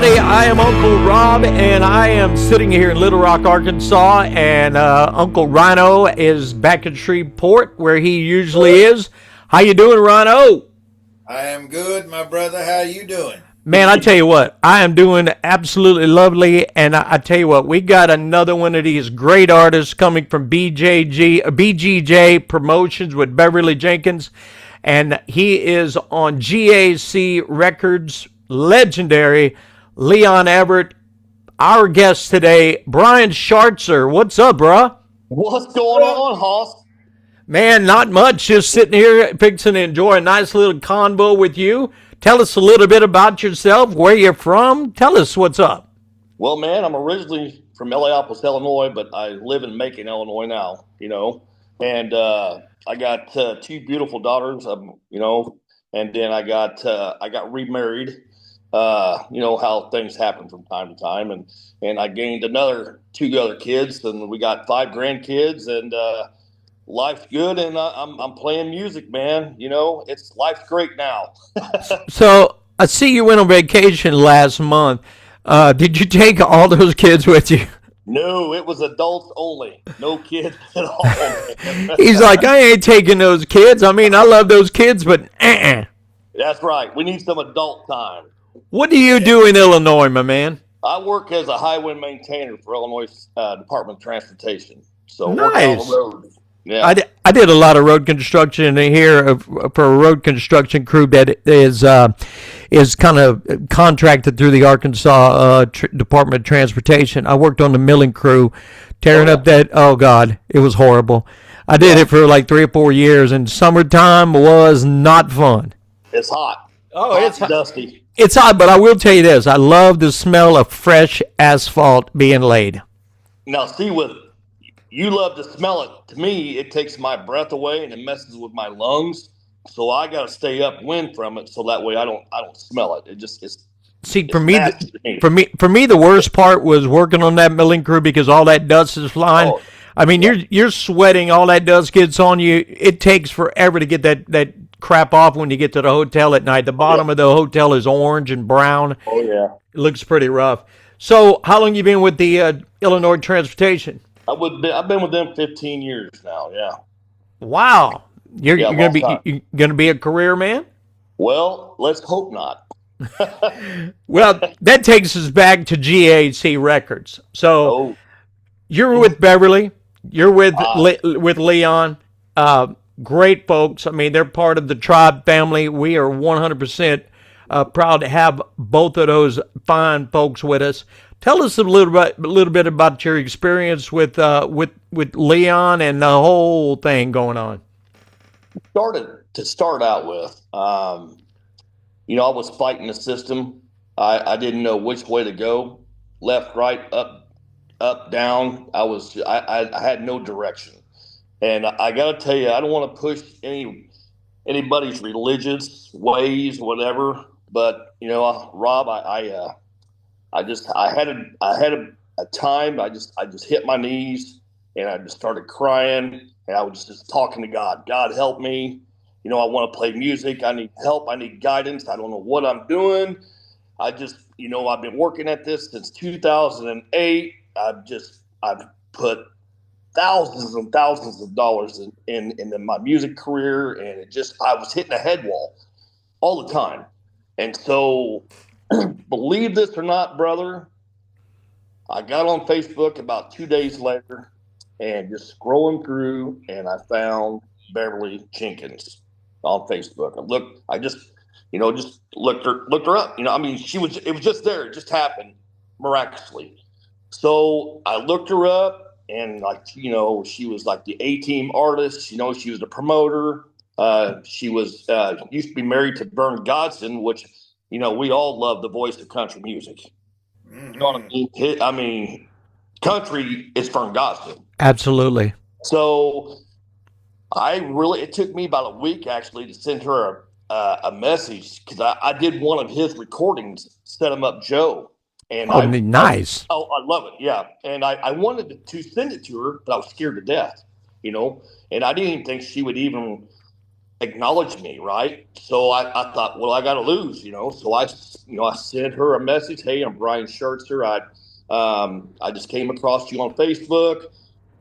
everybody. I am Uncle Rob, and I am sitting here in Little Rock, Arkansas, and Uncle Rhino is back in Shreveport, where he usually is. How you doing, Rhino? I am good, my brother. How you doing? Man, I tell you what, I am doing absolutely lovely, and I tell you what, we got another one of these great artists coming from BGJ Promotions with Beverly Jenkins, and he is on GAC Records, legendary Leon Everett. Our guest today, Brian Shartzer. What's up, bruh? What's going on, Hoss? Man, not much. Just sitting here fixing to enjoy a nice little convo with you. Tell us a little bit about yourself, where you're from. Tell us what's up. Well, man, I'm originally from Minneapolis, Illinois, but I live in Macon, Illinois now, and I got two beautiful daughters, and then I got remarried. How things happen from time to time, and I gained two other kids, and we got five grandkids, and life's good, and I'm playing music, man. Life's great now. So I see you went on vacation last month. Did you take all those kids with you? No, it was adults only. No kids at all. He's like, I ain't taking those kids. I mean, I love those kids, but That's right. We need some adult time. What do you do in Illinois, my man? I work as a highway maintainer for Illinois Department of Transportation. So Nice. working on the road. Yeah. I did a lot of road construction here for a road construction crew that is kind of contracted through the Arkansas Department of Transportation. I worked on the milling crew, tearing up that. Oh God, it was horrible. I did it for like 3 or 4 years, and summertime was not fun. It's hot. It's and dusty. It's hot, but I will tell you this: I love the smell of fresh asphalt being laid. Now, see, you love to smell it. To me, it takes my breath away and it messes with my lungs. So I got to stay upwind from it, so that way I don't smell it. See, for me, for me, the worst part was working on that milling crew because all that dust is flying. Oh, I mean, you're sweating. All that dust gets on you. It takes forever to get that crap off when you get to the hotel at night. The bottom of the hotel is orange and brown. Oh yeah, it looks pretty rough. So, how long you been with the Illinois Transportation? I've been with them 15 years now. Yeah. You're gonna be a career man. Well, let's hope not. Well, that takes us back to GAC Records. So you're with Beverly. You're with Leon. Great folks. I mean, they're part of the Tribe family. We are 100% proud to have both of those fine folks with us. Tell us a little bit about your experience with Leon and the whole thing going on. Start out with, I was fighting the system. I didn't know which way to go, left, right, up, down. I had no direction, and I got to tell you, I don't want to push anybody's religious ways, whatever. But Rob, I had a time. I just hit my knees and I just started crying, and I was just talking to God. God, help me. I want to play music. I need help. I need guidance. I don't know what I'm doing. I've been working at this since 2008. I've put thousands and thousands of dollars in my music career, and I was hitting a head wall all the time. And so, believe this or not, brother, I got on Facebook about 2 days later and just scrolling through, and I found Beverly Jenkins on Facebook. I just looked her up. It was just there. It just happened miraculously. So I looked her up, and she was like the A-team artist. She was the promoter. She was used to be married to Vern Godson, which we all love the voice of country music. Mm-hmm. You know what I mean? Country is Vern Godson. Absolutely. So it took me about a week actually to send her a message, because I did one of his recordings, Set 'Em Up Joe. And nice. I love it. Yeah. And I wanted to send it to her, but I was scared to death, and I didn't even think she would even acknowledge me, right? So I thought, well, I got to lose, So I sent her a message. Hey, I'm Brian Shartzer. I just came across you on Facebook,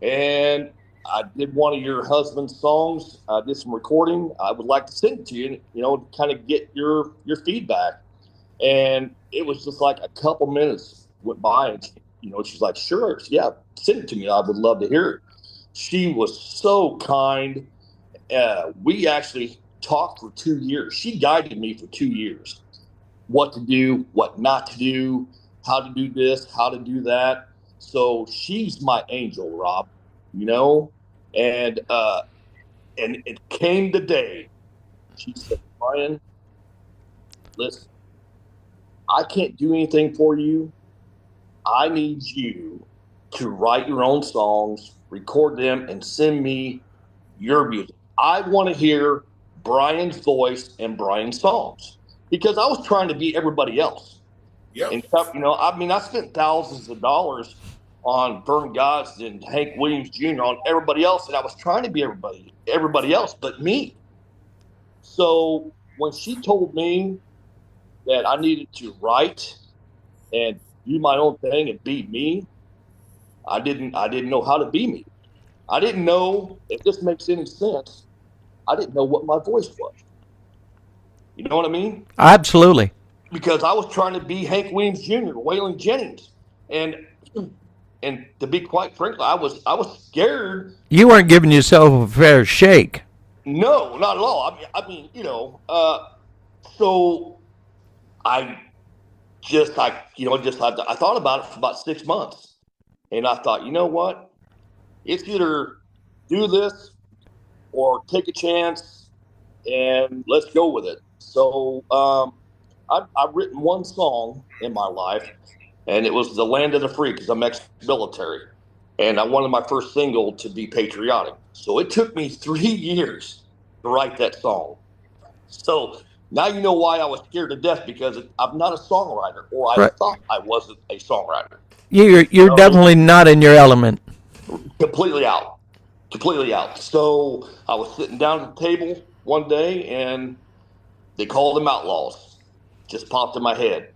and I did one of your husband's songs. I did some recording. I would like to send it to you, kind of get your feedback. And it was just like a couple minutes went by, and she's like, sure, yeah, send it to me. I would love to hear it. She was so kind. We actually talked for 2 years. She guided me for 2 years, what to do, what not to do, how to do this, how to do that. So she's my angel, Rob, and it came the day she said, Brian, listen, I can't do anything for you. I need you to write your own songs, record them, and send me your music. I want to hear Brian's voice and Brian's songs, because I was trying to be everybody else. Yep. And I spent thousands of dollars on Vern Gotts and Hank Williams Jr. on everybody else, and I was trying to be everybody else but me. So when she told me that I needed to write and do my own thing and be me, I didn't know how to be me. I didn't know, if this makes any sense, I didn't know what my voice was. You know what I mean? Absolutely. Because I was trying to be Hank Williams Jr., Waylon Jennings, and to be quite frank, I was scared. You weren't giving yourself a fair shake. No, not at all. So I I thought about it for about 6 months, and I thought, you know what? It's either do this or take a chance and let's go with it. So I've written one song in my life, and it was "The Land of the Free" because I'm ex-military, and I wanted my first single to be patriotic. So it took me 3 years to write that song. So now you know why I was scared to death, because I'm not a songwriter, or I thought I wasn't a songwriter. You're definitely not in your element. Completely out. So I was sitting down at the table one day, and they called them Outlaws. Just popped in my head.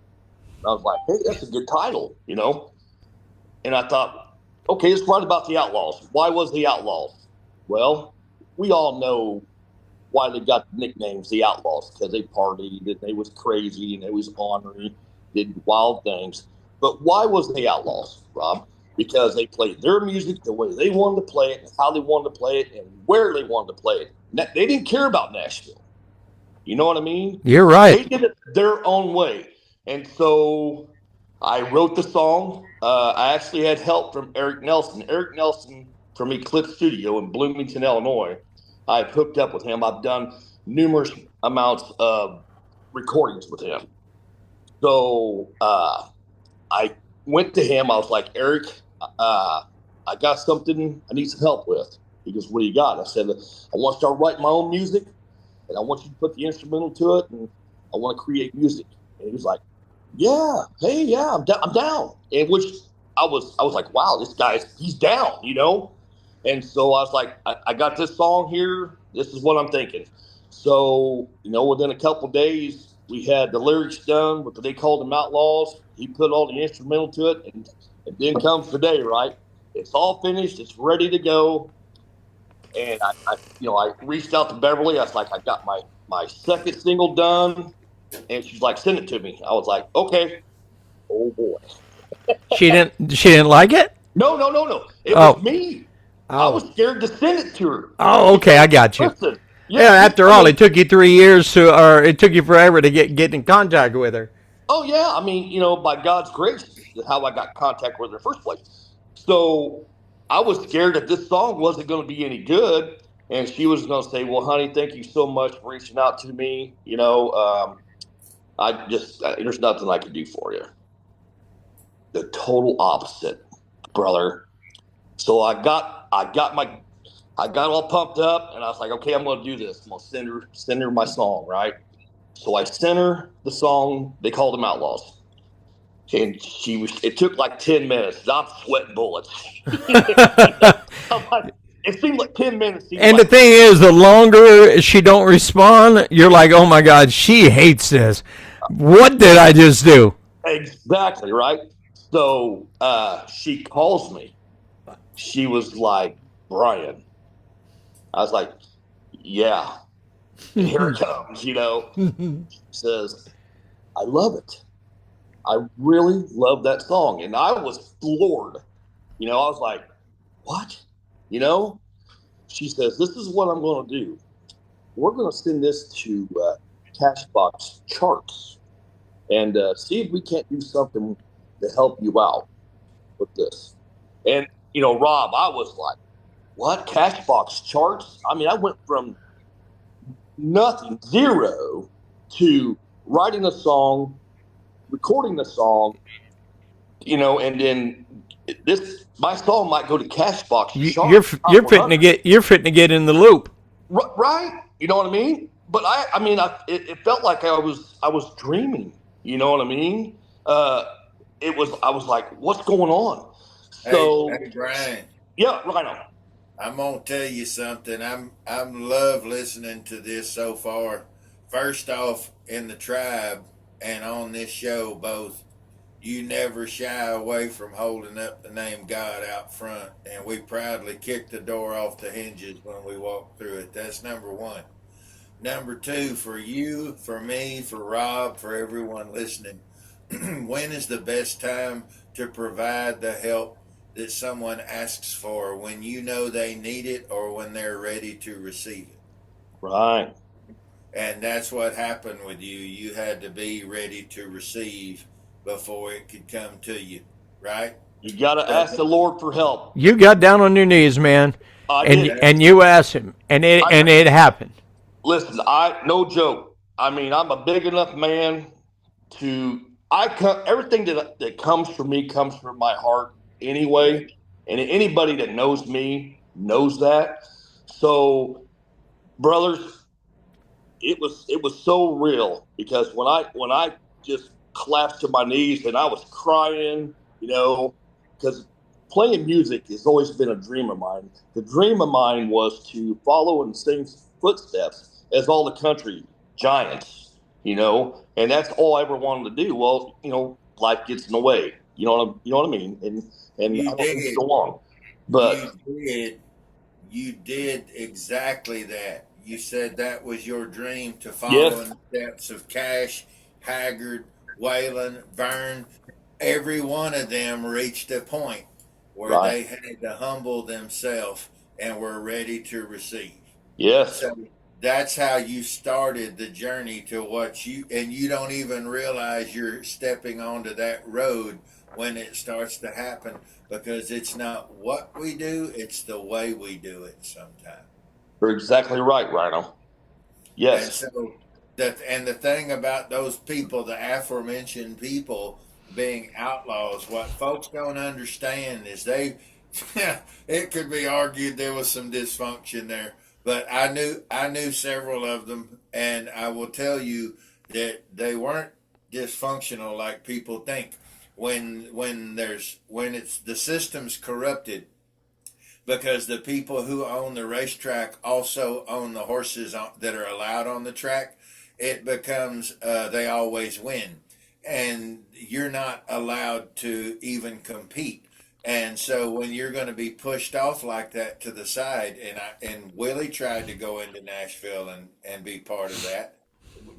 I was like, hey, that's a good title, And I thought, okay, let's write about the Outlaws. Why was the Outlaws? Well, we all know why they got the nicknames the Outlaws, because they partied and they was crazy and they was ornery, did wild things. But why was the Outlaws, Rob? Because they played their music the way they wanted to play it, and how they wanted to play it, and where they wanted to play it. They didn't care about Nashville. You know what I mean? You're right. They did it their own way. And so I wrote the song. I actually had help from Eric Nelson. Eric Nelson from Eclipse Studio in Bloomington, Illinois. I've hooked up with him. I've done numerous amounts of recordings with him. So I went to him. I was like, Eric, I got something I need some help with. He goes, what do you got? I said, I want to start writing my own music, and I want you to put the instrumental to it, and I want to create music. And he was like, yeah, hey, yeah, I'm down. And which I was like, wow, he's down, And so I was like, I got this song here. This is what I'm thinking. So, within a couple days, we had the lyrics done, what they called them Outlaws. He put all the instrumental to it, and then comes the day, right? It's all finished. It's ready to go. And I reached out to Beverly. I was like, I got my second single done. And she's like, send it to me. I was like, okay. Oh boy. She didn't like it? No. It was me. Oh. I was scared to send it to her. Oh, okay, I got you. Listen, yeah, after all, it took you 3 years or it took you forever to get in contact with her. Oh yeah, I mean, by God's grace, is how I got in contact with her in the first place. So I was scared that this song wasn't going to be any good, and she was going to say, "Well, honey, thank you so much for reaching out to me. There's nothing I can do for you." The total opposite, brother. So I got all pumped up, and I was like, okay, I'm going to do this. I'm going to send her my song, right? So I sent her the song. They called them Outlaws. And it took like 10 minutes. I'm sweating bullets. It seemed like 10 minutes seems And the like thing is, the longer she don't respond, you're like, oh my God, she hates this. What did I just do? exactly right. So she calls me. She was like, Brian. I was like, yeah, here it comes, She says, I love it. I really love that song. And I was floored. I was like, what? You know? She says, this is what I'm going to do. We're going to send this to Cashbox Charts and see if we can't do something to help you out with this. And, Rob, I was like, what? Cashbox Charts? I mean, I went from nothing, zero, to writing a song, recording the song, and then my song might go to Cashbox You're Charts top you're fitting to 100. get in the loop. Right? You know what I mean? But it felt like I was dreaming. You know what I mean? I was like, what's going on? So Hey, Brian. yeah, right on. I'm gonna tell you something. I'm love listening to this so far. First off, in the tribe and on this show, both you never shy away from holding up the name God out front, and we proudly kick the door off the hinges when we walk through it. That's number one. Number two, for you, for me, for Rob, for everyone listening, when is the best time to provide the help that someone asks for? When you know they need it or when they're ready to receive it? Right. And that's what happened with you. You had to be ready to receive before it could come to you, right? You got to ask the Lord for help. You got down on your knees, man, I and did. you asked him, and it happened. Listen, no joke. I mean, I'm a big enough man to everything that comes from me comes from my heart anyway, and anybody that knows me knows that. So, brothers, it was so real because when I just collapsed to my knees and I was crying, because playing music has always been a dream of mine. The dream of mine was to follow in the same footsteps as all the country giants, and that's all I ever wanted to do. Well, life gets in the way. You know what I mean? And You I don't need to did. go on. You But did. You did exactly that. You said that was your dream to follow in yes, the steps of Cash, Haggard, Waylon, Vern. Every one of them reached a point where right. they had to humble themselves and were ready to receive. Yes, So that's how you started the journey to and you don't even realize you're stepping onto that road when it starts to happen because it's not what we do, it's the way we do it sometimes. you're exactly right, Rhino. And Yes. so the thing about those people, the aforementioned people being outlaws, what folks don't understand is it could be argued there was some dysfunction there, but I knew several of them, and I will tell you that they weren't dysfunctional like people think. When it's the system's corrupted, because the people who own the racetrack also own the horses that are allowed on the track, it becomes they always win, and you're not allowed to even compete. And so when you're going to be pushed off like that to the side, and Willie tried to go into Nashville and be part of that.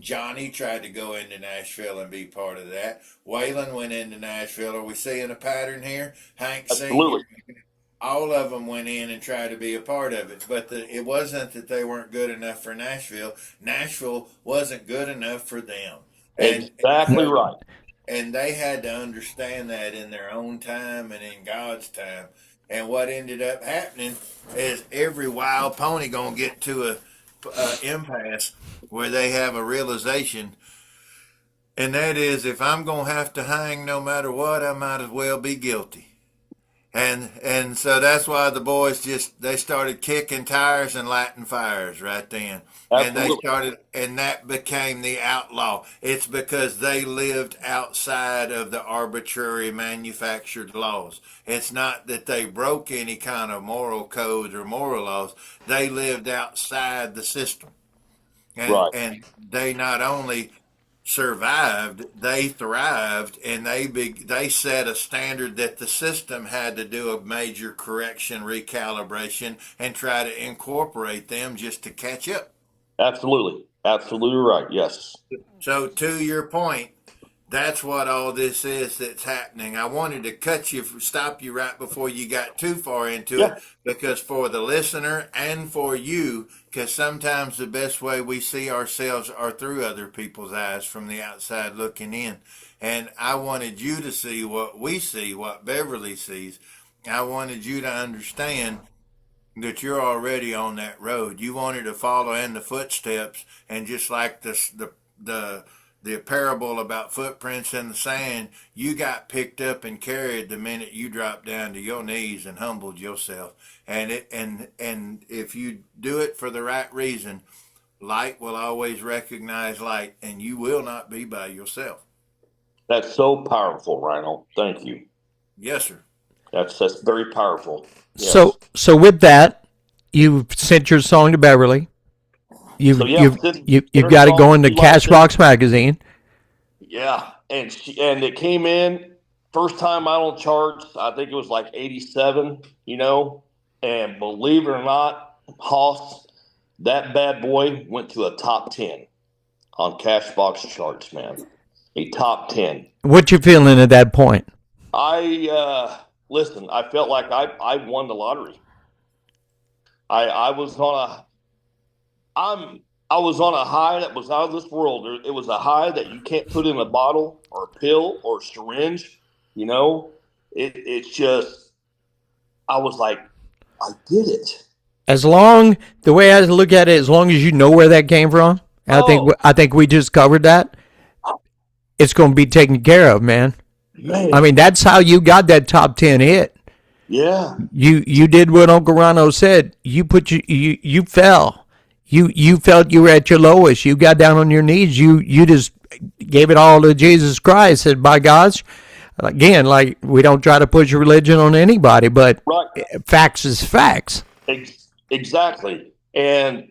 Johnny tried to go into Nashville and be part of that. Waylon went into Nashville. Are we seeing a pattern here? Hank Sr., Absolutely. all of them went in and tried to be a part of it. But it wasn't that they weren't good enough for Nashville. Nashville wasn't good enough for them. Exactly right. And they had to understand that in their own time and in God's time. And what ended up happening is every wild pony gonna get to a impasse where they have a realization, and that is, if I'm gonna have to hang no matter what, I might as well be guilty. And so that's why the boys they started kicking tires and lighting fires right then. Absolutely. And that became the outlaw. It's because they lived outside of the arbitrary manufactured laws. It's not that they broke any kind of moral codes or moral laws. They lived outside the system. Right. And they not only survived, they thrived, and they set a standard that the system had to do a major correction, recalibration, and try to incorporate them just to catch up. Absolutely. Absolutely right. Yes. So to your point, that's what all this is that's happening. I wanted to stop you right before you got too far into Yeah. it, because for the listener and for you, because sometimes the best way we see ourselves are through other people's eyes from the outside looking in. And I wanted you to see what we see, what Beverly sees. I wanted you to understand that you're already on that road. You wanted to follow in the footsteps, and just like the parable about footprints in the sand, you got picked up and carried the minute you dropped down to your knees and humbled yourself. And if you do it for the right reason, light will always recognize light, and you will not be by yourself. That's so powerful, Rhino. Thank you. Yes, sir. That's very powerful. Yes. So with that, you sent your song to Beverly. So You've yeah, you've you've their got it song, going to she liked it. Cashbox magazine. Yeah, and it came in first time out on charts. I think it was like 87. And believe it or not, Hoss, that bad boy went to a top 10 on Cashbox charts, man. A top 10. What you feeling at that point? Listen. I felt like I won the lottery. I was on a I'm I was on a high that was out of this world. It was a high that you can't put in a bottle or a pill or a syringe. You know, it's just I was like, I did it. As long the way I look at it, as long as you know where that came from, and Oh I think we just covered that. It's going to be taken care of, man. I man, mean, that's how you got that top 10 hit. yeah, You did what Uncle Rano said. You fell. You felt you were at your lowest. You got down on your knees. You just gave it all to Jesus Christ. Said, by gosh, again, like we don't try to push religion on anybody, but right, facts is facts. exactly. And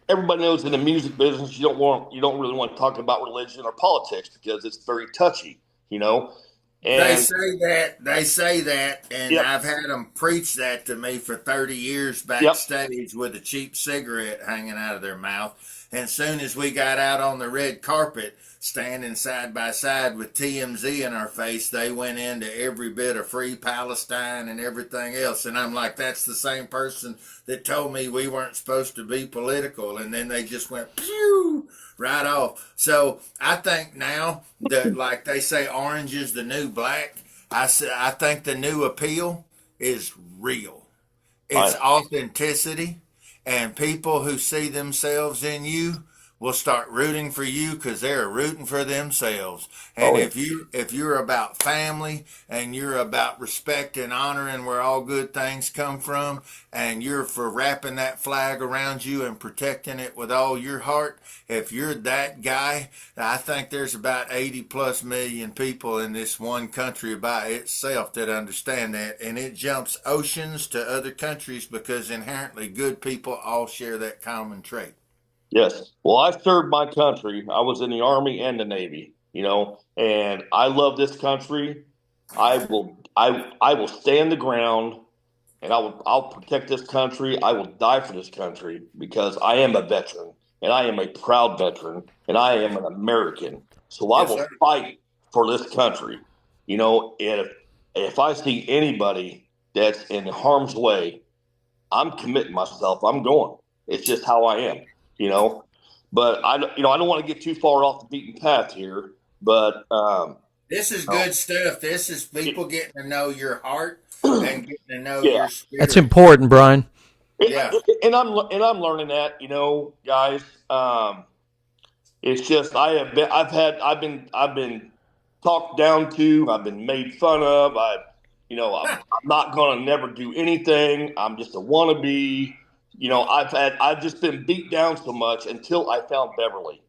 everybody knows in the music business, you don't really want to talk about religion or politics because it's very touchy. You know, They and say that. They say that, and yep, I've had them preach that to me for 30 years yep, backstage with a cheap cigarette hanging out of their mouth. And soon as we got out on the red carpet, standing side by side with TMZ in our face, they went into every bit of free Palestine and everything else. And I'm like, that's the same person that told me we weren't supposed to be political. And then they just went, pew, right off. So I think now that, like they say, orange is the new black. I think the new appeal is real. It's I, authenticity, and people who see themselves in you will start rooting for you because they're rooting for themselves. And oh yeah, if you're about family and you're about respect and honoring where all good things come from, and you're for wrapping that flag around you and protecting it with all your heart, if you're that guy, I think there's about 80 plus million people in this one country by itself that understand that, and it jumps oceans to other countries because inherently good people all share that common trait. yes. Well, I served my country. I was in the Army and the Navy. And I love this country. I will stand the ground, and I'll protect this country. I will die for this country because I am a veteran, and I am a proud veteran, and I am an American. So I Yes, will sir. fight for this country. If I see anybody that's in harm's way, I'm committing myself. I'm going. It's just how I am, you know. But I don't want to get too far off the beaten path here. But This is oh, good stuff. This is people getting to know your heart and getting to know yeah, your That's spirit. important, Brian. Yeah. and I'm learning that, guys. It's just I've been talked down to. I've been made fun of. I'm not going to never do anything. I'm just a wannabe. I've just been beat down so much until I found Beverly.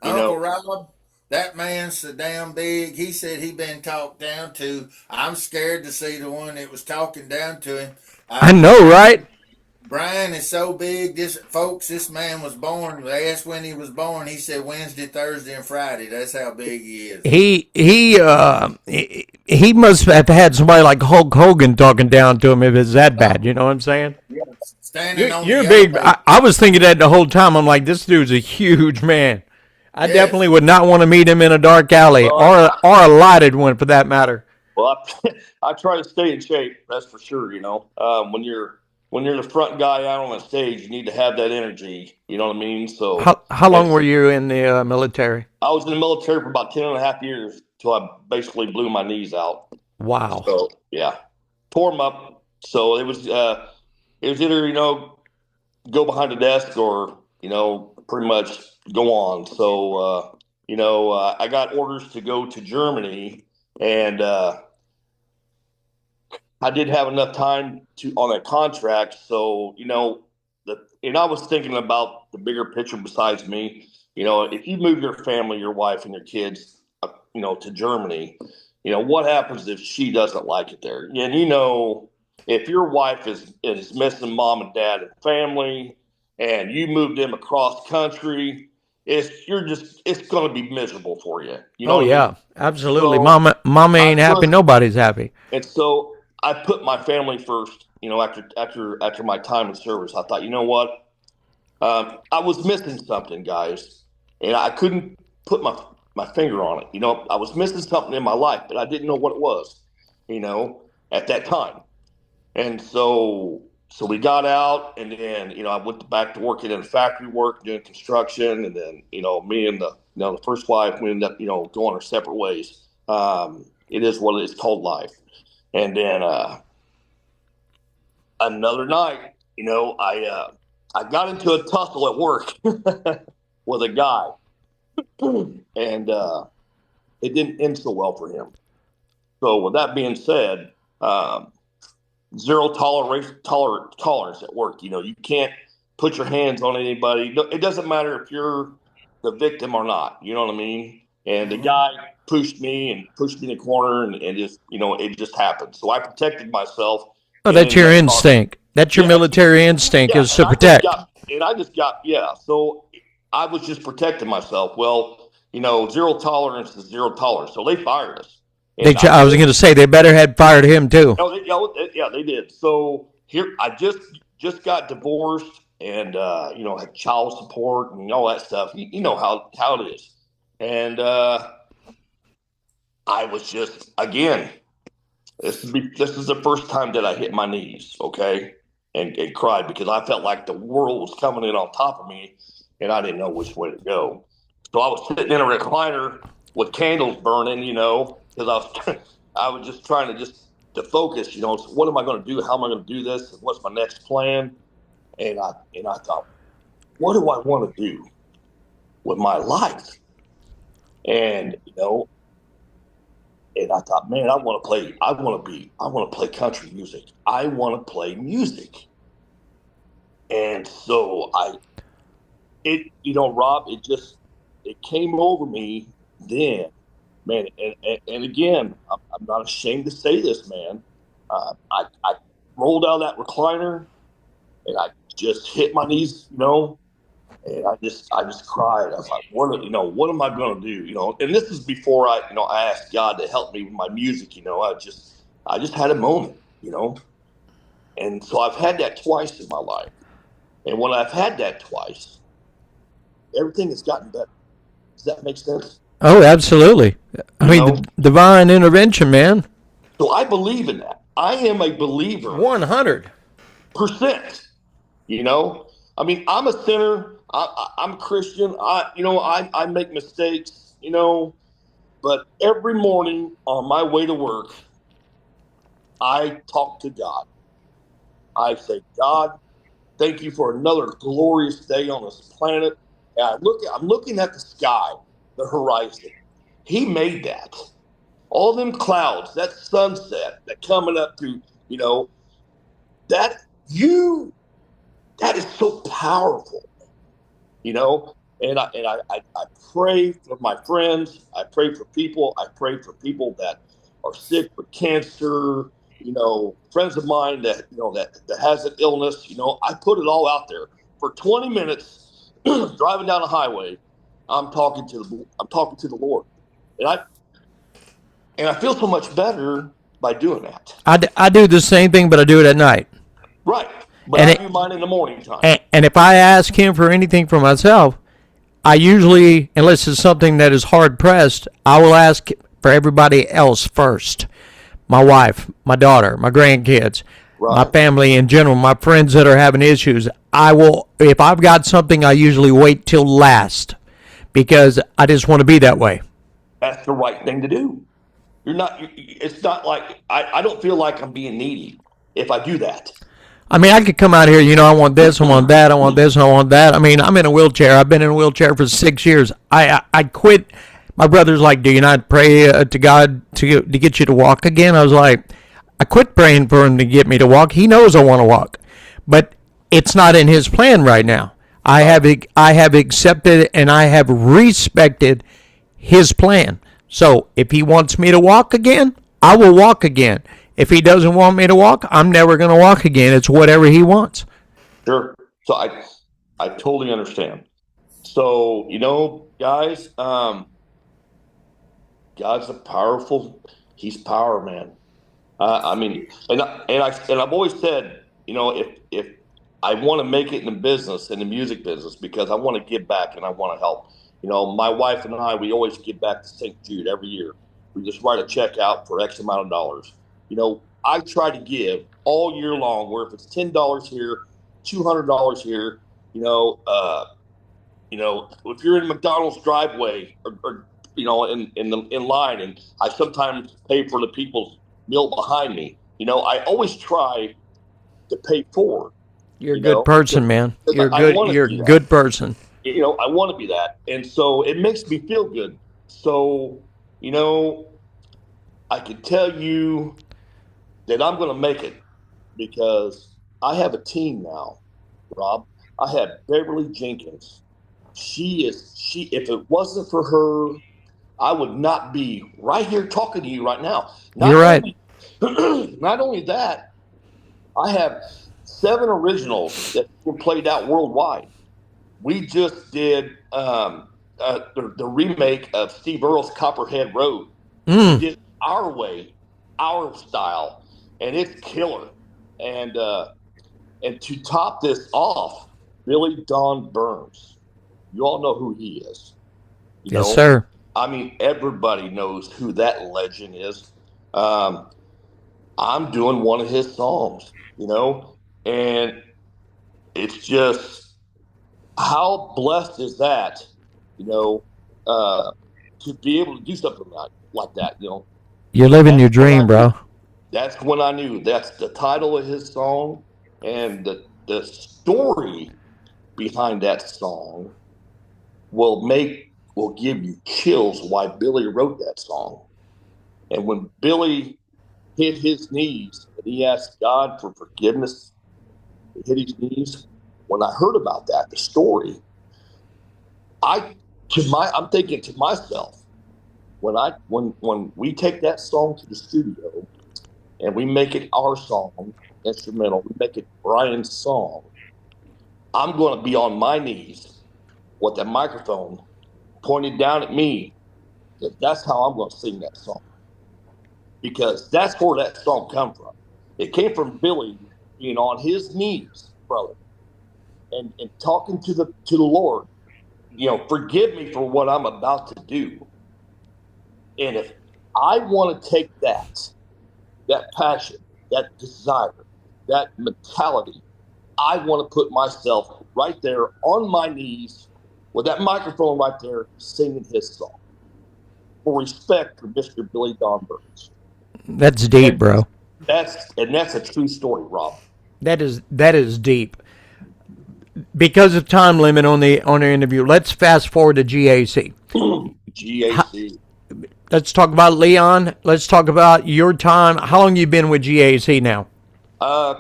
Uncle Rob, that man's so damn big. He said he been talked down to. I'm scared to see the one that was talking down to him. I know, right? Brian is so big. This man was born. They asked when he was born. He said Wednesday, Thursday, and Friday. That's how big he is. He must have had somebody like Hulk Hogan talking down to him if it's that bad. You know what I'm saying? Yeah, standing on You're the big. elevator. I was thinking that the whole time. I'm like, this dude's a huge man. I definitely would not want to meet him in a dark alley or a lighted one for that matter. Well, I try to stay in shape. That's for sure. When you're the front guy out on the stage, you need to have that energy. You know what I mean? So How long were you in the military? I was in the military for about 10 and a half years till I basically blew my knees out. Wow. So yeah, tore them up. So it was either go behind the desk or pretty much go on. So I got orders to go to Germany, and I didn't have enough time on that contract. So and I was thinking about the bigger picture besides me. If you move your family, your wife, and your kids, to Germany, what happens if she doesn't like it there? And if your wife is missing mom and dad and family, and you move them across country, it's going to be miserable for you. Oh yeah, absolutely. So, mama ain't happy. Nobody's happy. And so I put my family first. After my time in service, I thought, you know what? I was missing something, guys, and I couldn't put my finger on it. I was missing something in my life, but I didn't know what it was. At that time, and so we got out, and then I went back to working in factory work, doing construction, and then me and the first wife, we ended up going our separate ways. It is what it is, called life. And then another night, I got into a tussle at work with a guy, and it didn't end so well for him. So with that being said, zero tolerance at work. You can't put your hands on anybody. It doesn't matter if you're the victim or not. You know what I mean? And the guy pushed me in the corner, and just it just happened. So I protected myself. Oh, that's your instinct. That's your military instinct, is to protect. So I was just protecting myself. Well, zero tolerance is zero tolerance. So they fired us. I was going to say they better had fired him too. They did. So here I just got divorced, and had child support and all that stuff. You know how it is. And I was just, again, this is the first time that I hit my knees, okay, and cried, because I felt like the world was coming in on top of me, and I didn't know which way to go. So I was sitting in a recliner with candles burning, because I was just trying to focus, so what am I going to do? How am I going to do this? And what's my next plan? And I thought, what do I want to do with my life? And and I thought, man, I want to play country music. I want to play music. And so Rob, it came over me then, man. And again, I'm not ashamed to say this, man. I rolled out of that recliner, and I just hit my knees, and I just cried. I was like, what am I going to do? And this is before I asked God to help me with my music. I just had a moment, and so I've had that twice in my life. And when I've had that twice, everything has gotten better. Does that make sense? Oh, absolutely. I mean, the divine intervention, man. So I believe in that. I am a believer. 100%. I mean, I'm a sinner. I'm a Christian. I make mistakes, but every morning on my way to work, I talk to God. I say, God, thank you for another glorious day on this planet. And I'm looking at the sky, the horizon. He made that. all them clouds, that sunset, that coming up to, that that is so powerful, And I pray for my friends. I pray for people. I pray for people that are sick with cancer. Friends of mine that has an illness. I put it all out there for 20 minutes. Driving down the highway, I'm talking to the Lord, and I feel so much better by doing that. I do the same thing, but I do it at night. Right, but I do mine in the morning time. And if I ask him for anything for myself, I usually, unless it's something that is hard pressed, I will ask for everybody else first. My wife, my daughter, my grandkids, my family in general, my friends that are having issues. I will, if I've got something, I usually wait till last because I just want to be that way. That's the right thing to do. It's not like, I don't feel like I'm being needy if I do that. I mean, I could come out here, I want this, I want that, I want this, and I want that. I mean, I'm in a wheelchair. I've been in a wheelchair for 6 years. I quit. My brother's like, do you not pray to God to get you to walk again? I was like, I quit praying for him to get me to walk. He knows I want to walk. But it's not in his plan right now. I have accepted and I have respected his plan. So if he wants me to walk again, I will walk again. If he doesn't want me to walk, I'm never going to walk again. It's whatever he wants. Sure. So I totally understand. So, guys, God's he's power, man. I mean, and I've always said, if I want to make it in the business, in the music business, because I want to give back and I want to help. My wife and I, we always give back to St. Jude every year. We just write a check out for X amount of dollars. I try to give all year long, where if it's $10 here, $200 here, if you're in McDonald's driveway or in line, and I sometimes pay for the people's meal behind me. I always try to pay forward. You're a good person, man. You're good. You're a good person. I want to be that, and so it makes me feel good. So, I can tell you that I'm going to make it because I have a team now, Rob. I have Beverly Jenkins. If it wasn't for her, I would not be right here talking to you right now. You're right. Not only that, I have 7 originals that were played out worldwide. We just did the remake of Steve Earle's Copperhead Road. We did our way, our style, and it's killer. And to top this off, Billy Don Burns. You all know who he is. Yes, sir. I mean, everybody knows who that legend is. I'm doing one of his songs, and it's just, how blessed is that, to be able to do something like that, You're living your dream, bro. That's when I knew that's the title of his song, and the story behind that song will give you chills why Billy wrote that song. And when Billy hit his knees and he asked God for forgiveness, he hit his knees. When I heard about that, the story, I'm thinking to myself, when we take that song to the studio and we make it our song, instrumental, we make it Brian's song, I'm going to be on my knees with that microphone pointed down at me. That's how I'm going to sing that song, because that's where that song come from. It came from Billy being on his knees, brother, and talking to the Lord. Forgive me for what I'm about to do. And if I want to take that passion, that desire, that mentality, I want to put myself right there on my knees with that microphone right there, singing his song, for respect for Mr. Billy Don Burns. That's deep, bro. That's a true story, Rob. That is deep. Because of time limit on the interview, let's fast forward to GAC. GAC. Let's talk about Leon. Let's talk about your time. How long you been with GAC now? A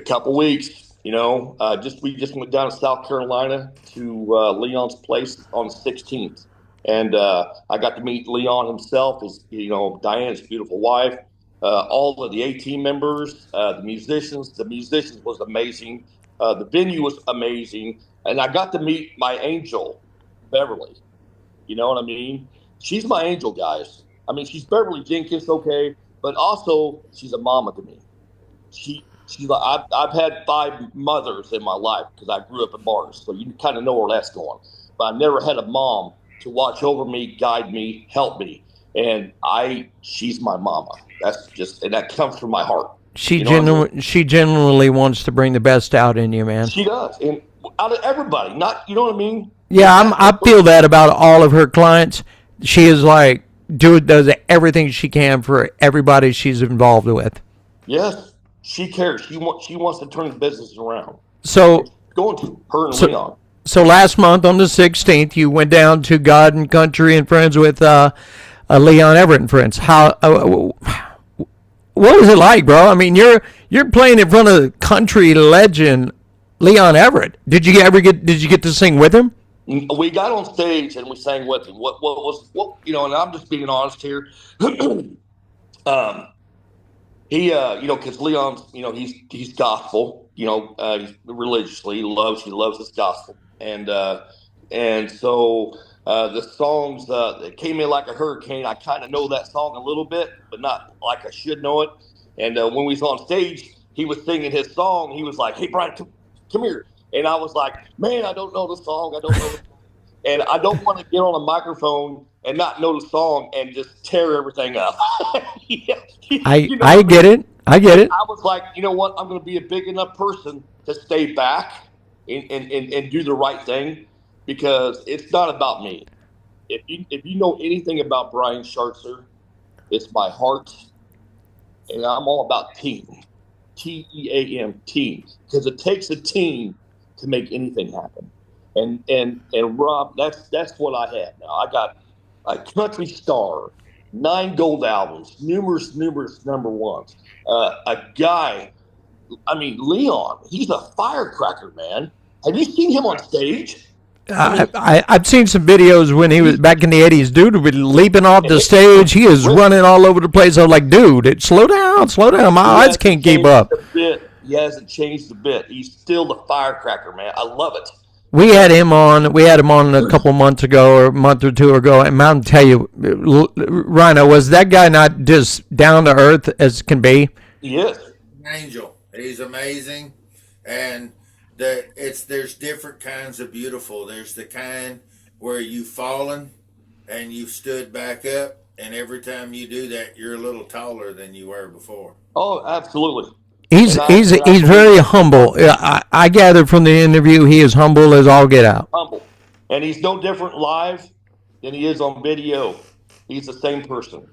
couple weeks. We just went down to South Carolina to Leon's place on the 16th, and I got to meet Leon himself, his Diane's beautiful wife, all of the A-team members, the musicians. The musicians was amazing. The venue was amazing, and I got to meet my angel, Beverly. You know what I mean? She's my angel, guys. I mean, she's Beverly Jenkins, okay, but also she's a mama to me. She's like I've had 5 mothers in my life because I grew up in bars, so you kind of know where that's going. But I never had a mom to watch over me, guide me, help me, and she's my mama. And that comes from my heart. She genuinely wants to bring the best out in you, man. She does, and out of everybody, not you know what I mean. Yeah, I feel that about all of her clients. She is like, does everything she can for everybody she's involved with. Yes, she cares. She wants to turn the business around. So going to her and Leon. So last month on the 16th, you went down to God and Country and Friends with Leon Everett and Friends. How? What was it like, bro? I mean, you're playing in front of country legend Leon Everett. Did you get to sing with him? We got on stage and we sang with him. And I'm just being honest here. He, because Leon's, he's gospel, religiously, he loves his gospel. And so the songs that came in like a hurricane, I kind of know that song a little bit, but not like I should know it. And when we was on stage, he was singing his song. He was like, "Hey, Brian, come here." And I was like, "Man, I don't know the song. I don't know." And I don't want to get on a microphone and not know the song and just tear everything up. I get it. I was like, you know what? I'm going to be a big enough person to stay back and do the right thing, because it's not about me. If you know anything about Brian Shartzer, it's my heart, and I'm all about team. TEAM, team, because it takes a team to make anything happen. And Rob, that's what I had. Now I got a country star, 9 gold albums, numerous number ones. A guy, I mean Leon, he's a firecracker, man. Have you seen him on stage? I've seen some videos when he was back in the 80s. Dude would be leaping off the stage. He is running all over the place. I was like, dude, slow down. My eyes can't keep up. He hasn't changed a bit. He's still the firecracker, man. I love it. We had him on a couple months ago, or a month or two ago, and I'll tell you, Rhino, was that guy not just down to earth as can be? Yes. Angel. He's amazing. And there's different kinds of beautiful. There's the kind where you've fallen and you've stood back up, and every time you do that, you're a little taller than you were before. Oh, absolutely. He's very humble. I gathered from the interview he is humble as all get out. Humble, and he's no different live than he is on video. He's the same person,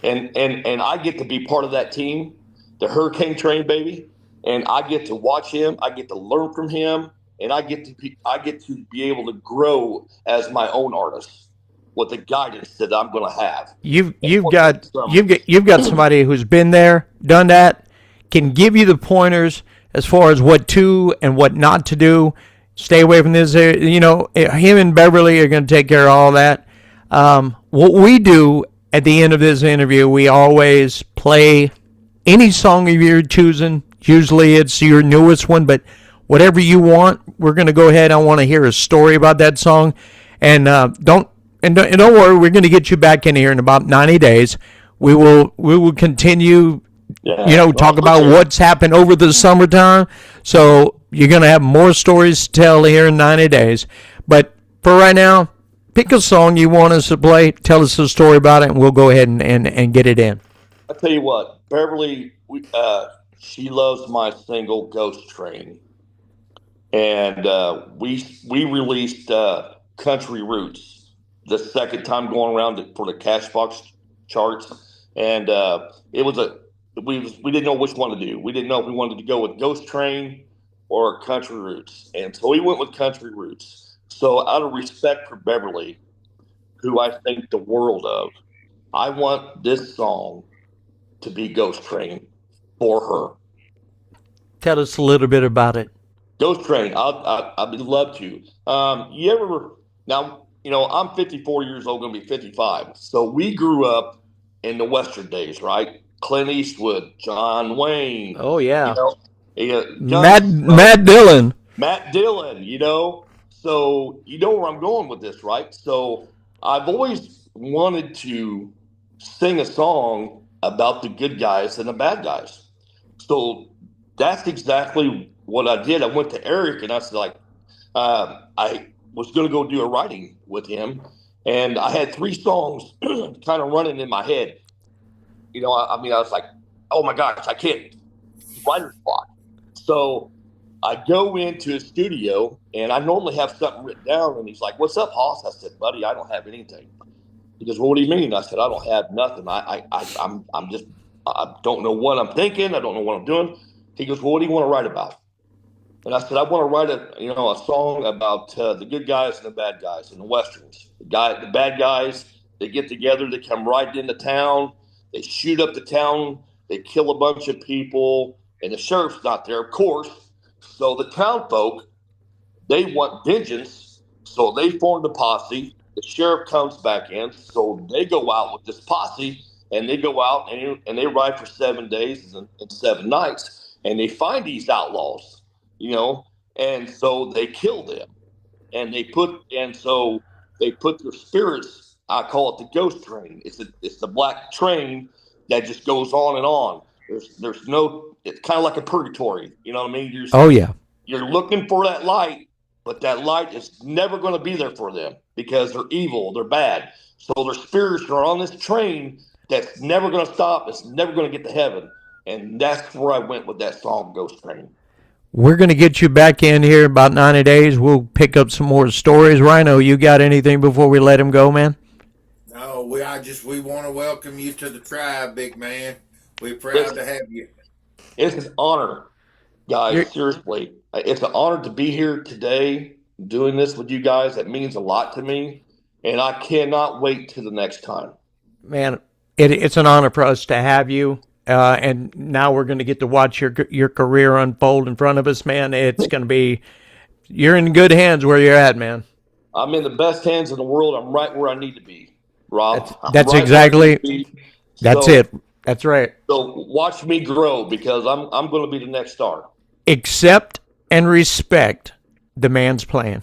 and I get to be part of that team, the Hurricane Train, baby. And I get to watch him. I get to learn from him, and I get to be able to grow as my own artist with the guidance that I'm going to have. You've got somebody who's been there, done that, can give you the pointers as far as what to and what not to do. Stay away from this. Him and Beverly are going to take care of all that. What we do at the end of this interview, we always play any song of your choosing. Usually it's your newest one, but whatever you want, we're going to go ahead. I want to hear a story about that song. And don't worry, we're going to get you back in here in about 90 days. We will continue. Talk about what's happened over the summertime. So you're going to have more stories to tell here in 90 days. But for right now, pick a song you want us to play. Tell us a story about it, and we'll go ahead and get it in. I'll tell you what, Beverly, she loves my single Ghost Train. And we released Country Roots the second time going around for the Cashbox charts. And it was we didn't know which one to do. We didn't know if we wanted to go with Ghost Train or Country Roots. And so we went with Country Roots. So out of respect for Beverly, who I think the world of, I want this song to be Ghost Train for her. Tell us a little bit about it. Ghost Train. I'd love to. You ever now? I'm 54 years old, going to be 55. So we grew up in the Western days, right? Clint Eastwood, John Wayne. Oh yeah, Matt Dillon. Matt Dillon. So you know where I'm going with this, right? So I've always wanted to sing a song about the good guys and the bad guys. So that's exactly what I did. I went to Eric and I said, like, I was going to go do a writing with him. And I had 3 songs kind of running in my head. I was like, oh my gosh, I can't writer's block. So I go into his studio and I normally have something written down. And he's like, what's up, Hoss? I said, buddy, I don't have anything. He goes, well, what do you mean? I said, I don't have nothing. I don't know what I'm thinking. I don't know what I'm doing. He goes, well, what do you want to write about? And I said, I want to write a song about the good guys and the bad guys in the Westerns. The bad guys, they get together, they come right into town, they shoot up the town, they kill a bunch of people, and the sheriff's not there, of course. So the town folk, they want vengeance, so they form the posse. The sheriff comes back in, so they go out with this posse, and they go out and they ride for 7 days and 7 nights, and they find these outlaws. And so they kill them, and so they put their spirits. I call it the ghost train. It's the black train that just goes on and on. There's no. It's kind of like a purgatory. You know what I mean? You're looking for that light, but that light is never going to be there for them because they're evil, they're bad. So their spirits are on this train that's never going to stop. It's never going to get to heaven, and that's where I went with that song, Ghost Train. We're going to get you back in here in about 90 days. We'll pick up some more stories. Rhino, you got anything before we let him go, man? No, we want to welcome you to the tribe, big man. We're proud to have you. It's an honor, guys. Seriously, it's an honor to be here today doing this with you guys. That means a lot to me, and I cannot wait till the next time. Man, it's an honor for us to have you. And now we're going to get to watch your career unfold in front of us, man. It's going to be, you're in good hands where you're at, man. I'm in the best hands in the world. I'm right where I need to be, Rob. That's right exactly. That's it. That's right. So watch me grow because I'm going to be the next star. Accept and respect the man's plan.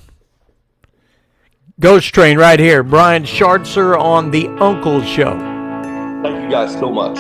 Ghost Train right here. Brian Shartzer on The Uncle Show. Thank you guys so much.